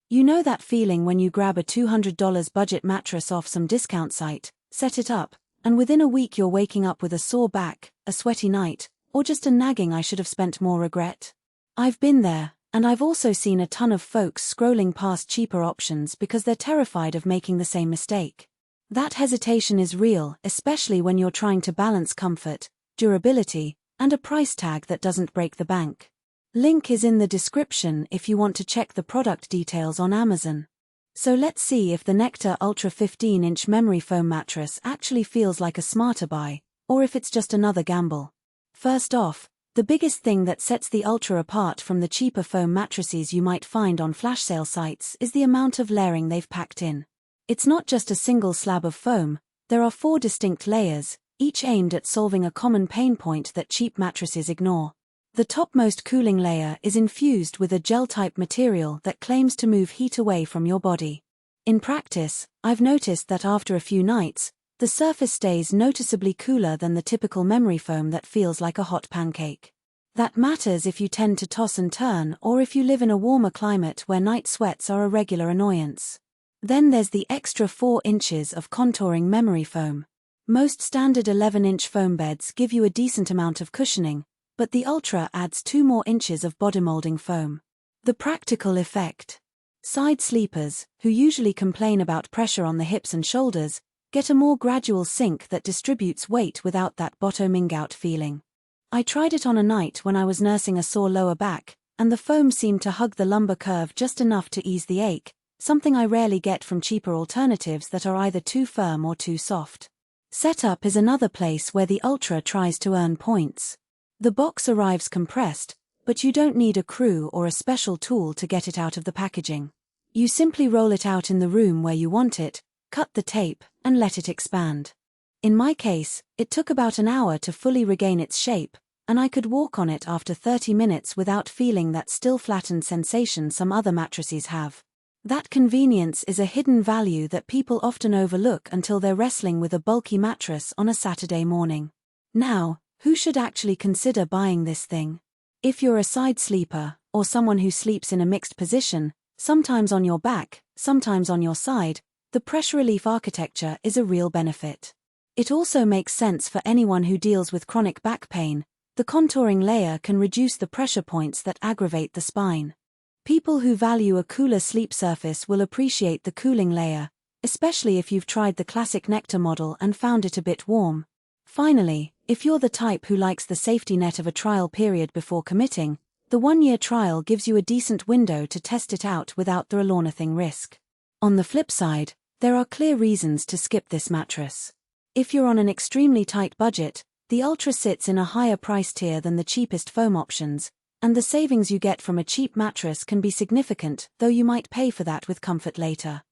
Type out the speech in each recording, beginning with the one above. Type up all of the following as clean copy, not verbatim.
You know that feeling when you grab a $200 budget mattress off some discount site, set it up, and within a week you're waking up with a sore back, a sweaty night, or just a nagging "I should have spent more" regret? I've been there, and I've also seen a ton of folks scrolling past cheaper options because they're terrified of making the same mistake. That hesitation is real, especially when you're trying to balance comfort, durability, and a price tag that doesn't break the bank. Link is in the description if you want to check the product details on Amazon. So let's see if the Nectar Ultra 15-inch memory foam mattress actually feels like a smarter buy, or if it's just another gamble. First off, the biggest thing that sets the Ultra apart from the cheaper foam mattresses you might find on flash sale sites is the amount of layering they've packed in. It's not just a single slab of foam, there are 4 distinct layers, each aimed at solving a common pain point that cheap mattresses ignore. The topmost cooling layer is infused with a gel-type material that claims to move heat away from your body. In practice, I've noticed that after a few nights, the surface stays noticeably cooler than the typical memory foam that feels like a hot pancake. That matters if you tend to toss and turn or if you live in a warmer climate where night sweats are a regular annoyance. Then there's the extra 4 inches of contouring memory foam. Most standard 11-inch foam beds give you a decent amount of cushioning, but the Ultra adds 2 more inches of body molding foam. The practical effect. Side sleepers, who usually complain about pressure on the hips and shoulders, get a more gradual sink that distributes weight without that bottoming out feeling. I tried it on a night when I was nursing a sore lower back, and the foam seemed to hug the lumbar curve just enough to ease the ache, something I rarely get from cheaper alternatives that are either too firm or too soft. Setup is another place where the Ultra tries to earn points. The box arrives compressed, but you don't need a crew or a special tool to get it out of the packaging. You simply roll it out in the room where you want it, cut the tape, and let it expand. In my case, it took about an hour to fully regain its shape, and I could walk on it after 30 minutes without feeling that still flattened sensation some other mattresses have. That convenience is a hidden value that people often overlook until they're wrestling with a bulky mattress on a Saturday morning. Now, who should actually consider buying this thing? If you're a side sleeper, or someone who sleeps in a mixed position, sometimes on your back, sometimes on your side, the pressure relief architecture is a real benefit. It also makes sense for anyone who deals with chronic back pain. The contouring layer can reduce the pressure points that aggravate the spine. People who value a cooler sleep surface will appreciate the cooling layer, especially if you've tried the classic Nectar model and found it a bit warm. Finally, if you're the type who likes the safety net of a trial period before committing, the 1-year trial gives you a decent window to test it out without the Relornithing risk. On the flip side, there are clear reasons to skip this mattress. If you're on an extremely tight budget, the Ultra sits in a higher price tier than the cheapest foam options, and the savings you get from a cheap mattress can be significant, though you might pay for that with comfort later.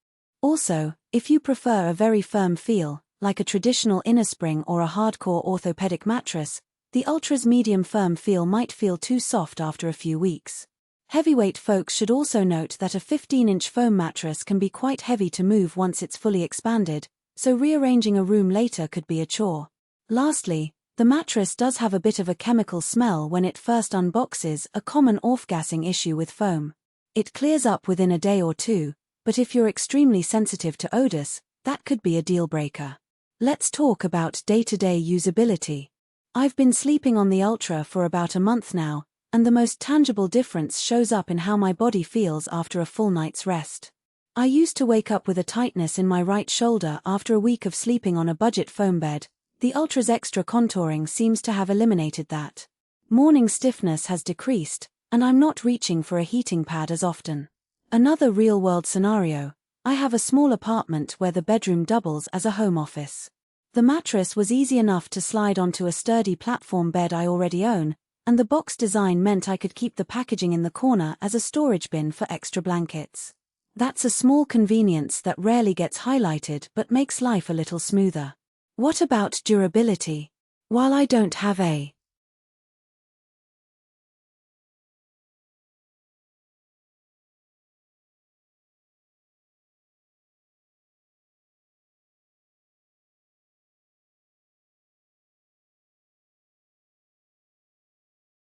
Also, if you prefer a very firm feel, like a traditional innerspring or a hardcore orthopedic mattress, the Ultra's medium firm feel might feel too soft after a few weeks. Heavyweight folks should also note that a 15-inch foam mattress can be quite heavy to move once it's fully expanded, so rearranging a room later could be a chore. Lastly, the mattress does have a bit of a chemical smell when it first unboxes, a common off-gassing issue with foam. It clears up within a day or two, but if you're extremely sensitive to odors, that could be a deal-breaker. Let's talk about day-to-day usability. I've been sleeping on the Ultra for about a month now, and the most tangible difference shows up in how my body feels after a full night's rest. I used to wake up with a tightness in my right shoulder after a week of sleeping on a budget foam bed. The Ultra's extra contouring seems to have eliminated that. Morning stiffness has decreased, and I'm not reaching for a heating pad as often. Another real-world scenario: I have a small apartment where the bedroom doubles as a home office. The mattress was easy enough to slide onto a sturdy platform bed I already own, and the box design meant I could keep the packaging in the corner as a storage bin for extra blankets. That's a small convenience that rarely gets highlighted but makes life a little smoother. What about durability? While I don't have a